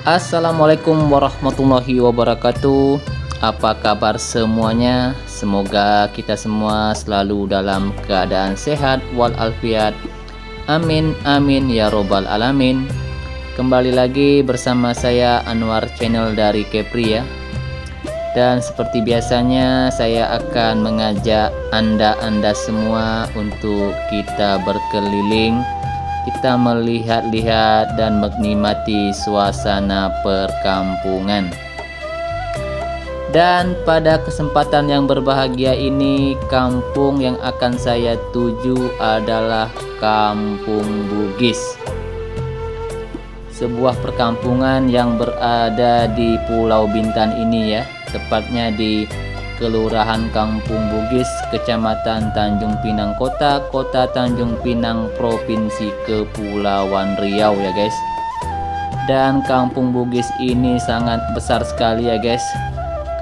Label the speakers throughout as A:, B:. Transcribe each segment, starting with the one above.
A: Assalamualaikum warahmatullahi wabarakatuh. Apa kabar semuanya? Semoga kita semua selalu dalam keadaan sehat walafiat. Amin amin ya robbal alamin. Kembali lagi bersama saya Anwar, channel dari Kepri ya. Dan seperti biasanya saya akan mengajak anda semua untuk kita berkeliling, kita melihat-lihat dan menikmati suasana perkampungan. Dan pada kesempatan yang berbahagia ini, kampung yang akan saya tuju adalah Kampung Bugis. Sebuah perkampungan yang berada di Pulau Bintan ini ya, tepatnya di Kelurahan Kampung Bugis, Kecamatan Tanjung Pinang Kota, Kota Tanjung Pinang, Provinsi Kepulauan Riau ya guys. Dan Kampung Bugis ini sangat besar sekali ya guys,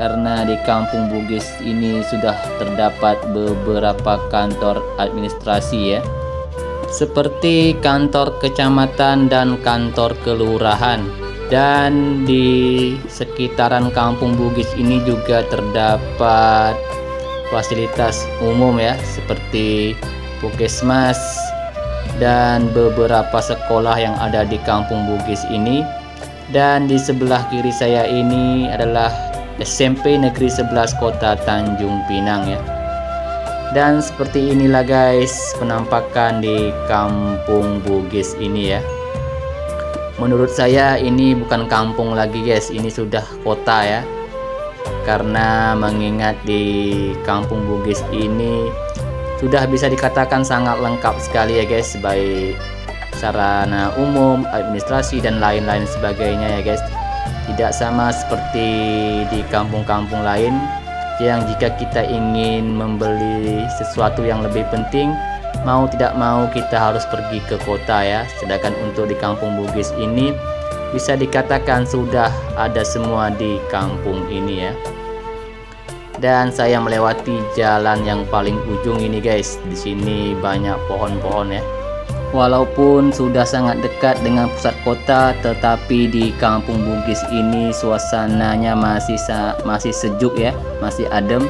A: karena di Kampung Bugis ini sudah terdapat beberapa kantor administrasi ya, seperti kantor kecamatan dan kantor kelurahan. Dan di sekitaran Kampung Bugis ini juga terdapat fasilitas umum ya, seperti puskesmas dan beberapa sekolah yang ada di Kampung Bugis ini. Dan di sebelah kiri saya ini adalah SMP Negeri 11 Kota Tanjung Pinang ya. Dan seperti inilah guys penampakan di Kampung Bugis ini ya. Menurut saya ini bukan kampung lagi guys, ini sudah kota ya. Karena mengingat di Kampung Bugis ini sudah bisa dikatakan sangat lengkap sekali ya guys, baik sarana umum, administrasi dan lain-lain sebagainya ya guys. Tidak sama seperti di kampung-kampung lain yang jika kita ingin membeli sesuatu yang lebih penting, mau tidak mau kita harus pergi ke kota ya. Sedangkan untuk di Kampung Bugis ini bisa dikatakan sudah ada semua di kampung ini ya. Dan saya melewati jalan yang paling ujung ini guys. Di sini banyak pohon-pohon ya. Walaupun sudah sangat dekat dengan pusat kota, tetapi di Kampung Bugis ini suasananya masih sejuk ya, masih adem,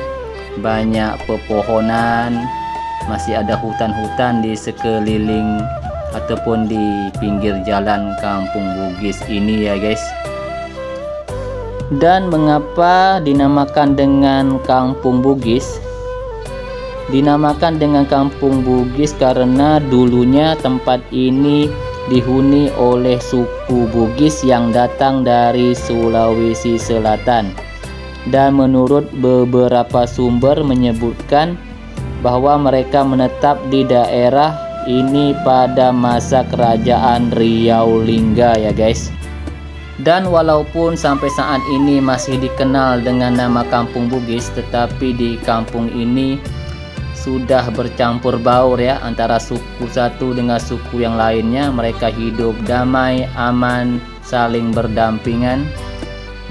A: banyak pepohonan, masih ada hutan-hutan di sekeliling ataupun di pinggir jalan Kampung Bugis ini ya guys. Dan mengapa dinamakan dengan Kampung Bugis? Dinamakan dengan Kampung Bugis karena dulunya tempat ini dihuni oleh suku Bugis yang datang dari Sulawesi Selatan. Dan menurut beberapa sumber menyebutkan bahwa mereka menetap di daerah ini pada masa kerajaan Riau Lingga ya guys. Dan walaupun sampai saat ini masih dikenal dengan nama Kampung Bugis, tetapi di kampung ini sudah bercampur baur ya antara suku satu dengan suku yang lainnya. Mereka hidup damai, aman, saling berdampingan.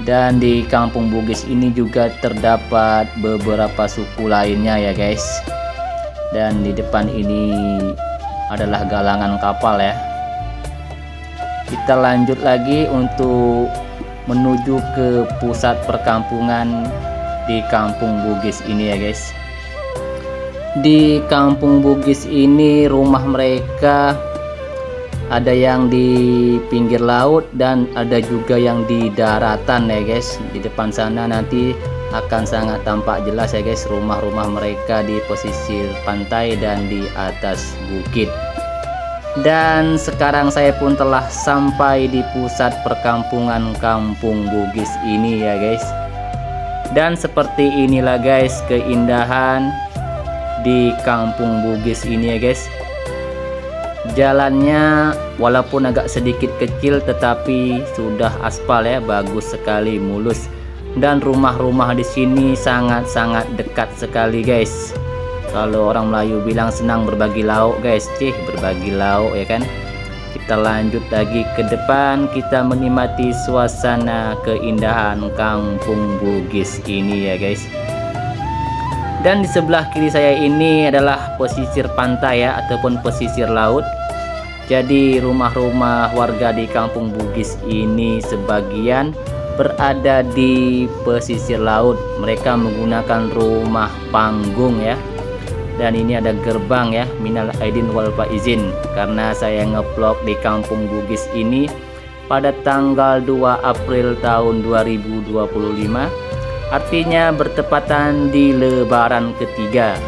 A: Dan di Kampung Bugis ini juga terdapat beberapa suku lainnya ya guys. Dan di depan ini adalah galangan kapal ya. Kita lanjut lagi untuk menuju ke pusat perkampungan di Kampung Bugis ini ya guys. Di Kampung Bugis ini rumah mereka ada yang di pinggir laut dan ada juga yang di daratan ya guys. Di depan sana nanti akan sangat tampak jelas ya guys rumah-rumah mereka di pesisir pantai dan di atas bukit. Dan sekarang saya pun telah sampai di pusat perkampungan Kampung Bugis ini ya guys. Dan seperti inilah guys keindahan di Kampung Bugis ini ya guys. Jalannya walaupun agak sedikit kecil tetapi sudah aspal ya, bagus sekali, mulus. Dan rumah-rumah di sini sangat-sangat dekat sekali guys. Kalau orang Melayu bilang senang berbagi lauk guys, berbagi lauk ya kan. Kita lanjut lagi ke depan, kita menikmati suasana keindahan Kampung Bugis ini ya guys. Dan di sebelah kiri saya ini adalah pesisir pantai ya, ataupun pesisir laut. Jadi rumah-rumah warga di Kampung Bugis ini sebagian berada di pesisir laut. Mereka menggunakan rumah panggung ya. Dan ini ada gerbang ya, minal aidin wal faizin, karena saya ngevlog di Kampung Bugis ini pada tanggal 2 April tahun 2025, artinya bertepatan di lebaran ketiga.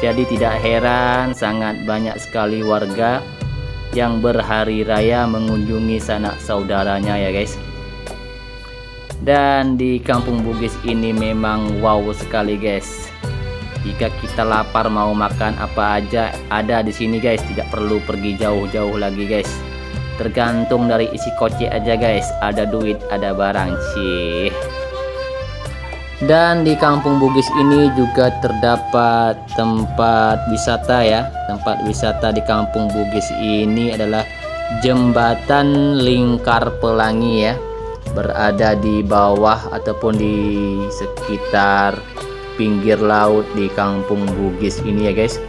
A: Jadi tidak heran sangat banyak sekali warga yang berhari raya mengunjungi sanak saudaranya ya guys. Dan di Kampung Bugis ini memang wow sekali guys. Jika kita lapar mau makan apa aja ada di sini guys, tidak perlu pergi jauh-jauh lagi guys. Tergantung dari isi kocek aja guys, ada duit, ada barang sih. Dan di Kampung Bugis ini juga terdapat tempat wisata ya. Tempat wisata di Kampung Bugis ini adalah Jembatan Lingkar Pelangi ya. Berada di bawah ataupun di sekitar pinggir laut di Kampung Bugis ini ya guys.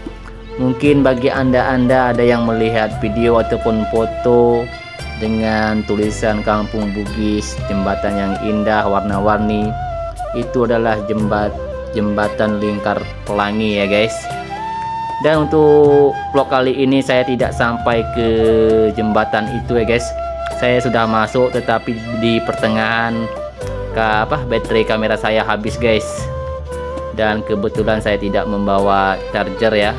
A: Mungkin bagi anda ada yang melihat video ataupun foto dengan tulisan Kampung Bugis, jembatan yang indah warna-warni, itu adalah jembatan Lingkar Pelangi ya guys. Dan untuk vlog kali ini saya tidak sampai ke jembatan itu ya guys. Saya sudah masuk tetapi di pertengahan baterai kamera saya habis guys. Dan kebetulan saya tidak membawa charger ya.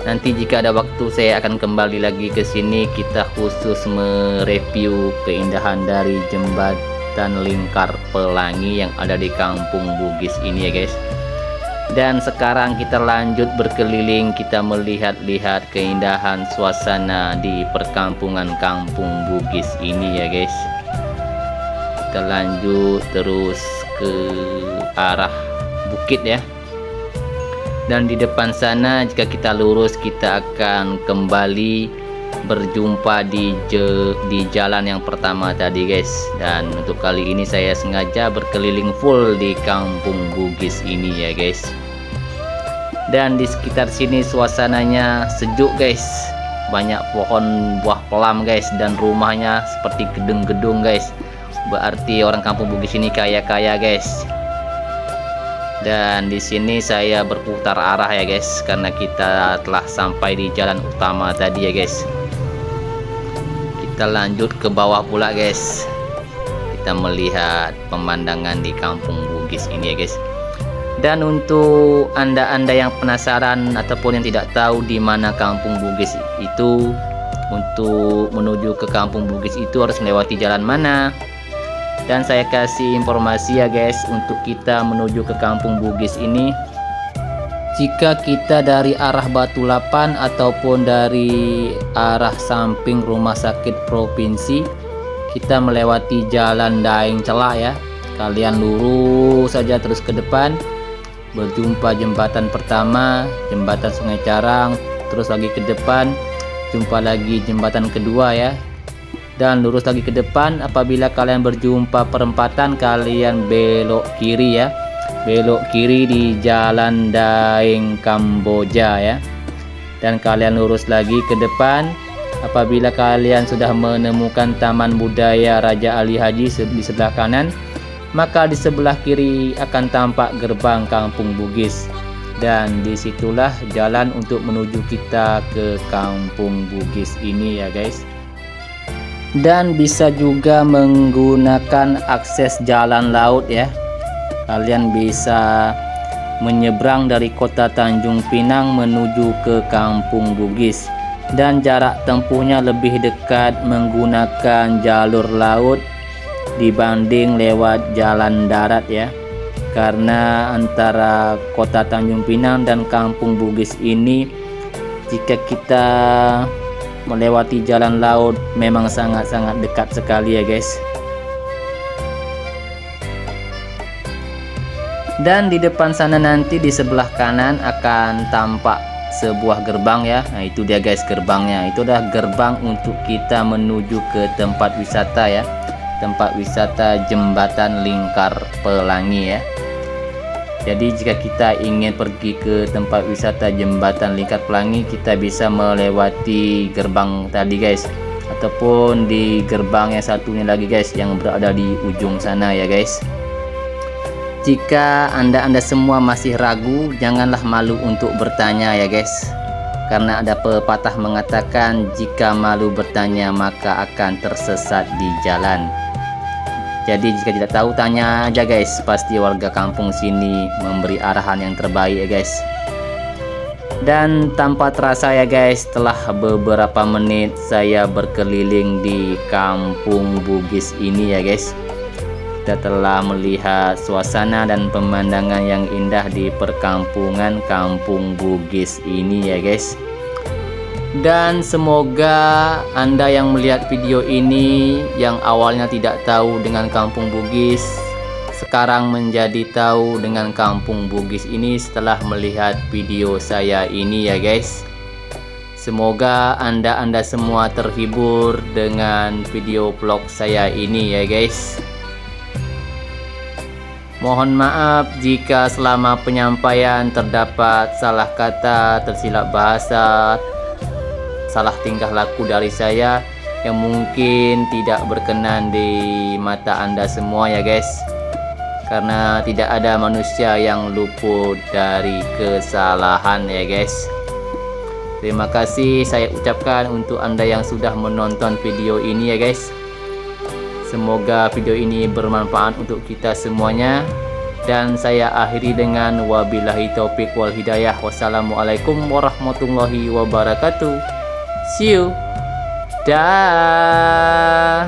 A: Nanti jika ada waktu saya akan kembali lagi ke sini, kita khusus mereview keindahan dari jembatan Lingkar Pelangi yang ada di Kampung Bugis ini ya guys. Dan sekarang kita lanjut berkeliling, kita melihat-lihat keindahan suasana di perkampungan Kampung Bugis ini ya guys. Kita lanjut terus ke arah bukit ya. Dan di depan sana jika kita lurus kita akan kembali berjumpa di jalan yang pertama tadi guys. Dan untuk kali ini saya sengaja berkeliling full di Kampung Bugis ini ya guys. Dan di sekitar sini suasananya sejuk guys, banyak pohon buah pelam guys, dan rumahnya seperti gedung-gedung guys. Berarti orang Kampung Bugis ini kaya-kaya guys. Dan di sini saya berputar arah ya guys, karena kita telah sampai di jalan utama tadi ya guys. Kita lanjut ke bawah pula guys. Kita melihat pemandangan di Kampung Bugis ini ya guys. Dan untuk anda yang penasaran ataupun yang tidak tahu di mana Kampung Bugis itu, untuk menuju ke Kampung Bugis itu harus melewati jalan mana? Dan saya kasih informasi ya guys, untuk kita menuju ke Kampung Bugis ini, jika kita dari arah Batulapan ataupun dari arah samping Rumah Sakit Provinsi, kita melewati jalan Daeng Celak ya. Kalian lurus saja terus ke depan, berjumpa jembatan pertama, jembatan Sungai Carang, terus lagi ke depan jumpa lagi jembatan kedua ya. Dan lurus lagi ke depan, apabila kalian berjumpa perempatan kalian belok kiri ya. Belok kiri di jalan Daeng Kamboja ya. Dan kalian lurus lagi ke depan, apabila kalian sudah menemukan Taman Budaya Raja Ali Haji di sebelah kanan, maka di sebelah kiri akan tampak gerbang Kampung Bugis. Dan disitulah jalan untuk menuju kita ke Kampung Bugis ini ya guys. Dan bisa juga menggunakan akses jalan laut ya. Kalian bisa menyeberang dari kota Tanjung Pinang menuju ke Kampung Bugis, dan jarak tempuhnya lebih dekat menggunakan jalur laut dibanding lewat jalan darat ya. Karena antara kota Tanjung Pinang dan Kampung Bugis ini, jika kita melewati jalan laut memang sangat-sangat dekat sekali ya guys. Dan di depan sana nanti di sebelah kanan akan tampak sebuah gerbang ya. Nah itu dia guys gerbangnya. Itu adalah gerbang untuk kita menuju ke tempat wisata ya. Tempat wisata Jembatan Lingkar Pelangi ya. Jadi jika kita ingin pergi ke tempat wisata Jembatan Lingkar Pelangi, kita bisa melewati gerbang tadi guys, ataupun di gerbang yang satunya lagi guys, yang berada di ujung sana ya guys. Jika anda semua masih ragu, janganlah malu untuk bertanya ya guys, karena ada pepatah mengatakan jika malu bertanya maka akan tersesat di jalan. Jadi jika tidak tahu, tanya aja guys, pasti warga kampung sini memberi arahan yang terbaik ya guys. Dan tanpa terasa ya guys, setelah beberapa menit saya berkeliling di kampung Bugis ini ya guys, kita telah melihat suasana dan pemandangan yang indah di perkampungan kampung Bugis ini ya guys. Dan semoga anda yang melihat video ini, yang awalnya tidak tahu dengan kampung Bugis, sekarang menjadi tahu dengan kampung Bugis ini setelah melihat video saya ini ya guys. Semoga anda semua terhibur dengan video vlog saya ini ya guys. Mohon maaf jika selama penyampaian terdapat salah kata, tersilap bahasa, salah tingkah laku dari saya yang mungkin tidak berkenan di mata anda semua ya guys, karena tidak ada manusia yang luput dari kesalahan ya guys. Terima kasih saya ucapkan untuk anda yang sudah menonton video ini ya guys. Semoga video ini bermanfaat untuk kita semuanya, dan saya akhiri dengan wabillahi taufik wal hidayah. Wassalamualaikum warahmatullahi wabarakatuh. See you. Dah.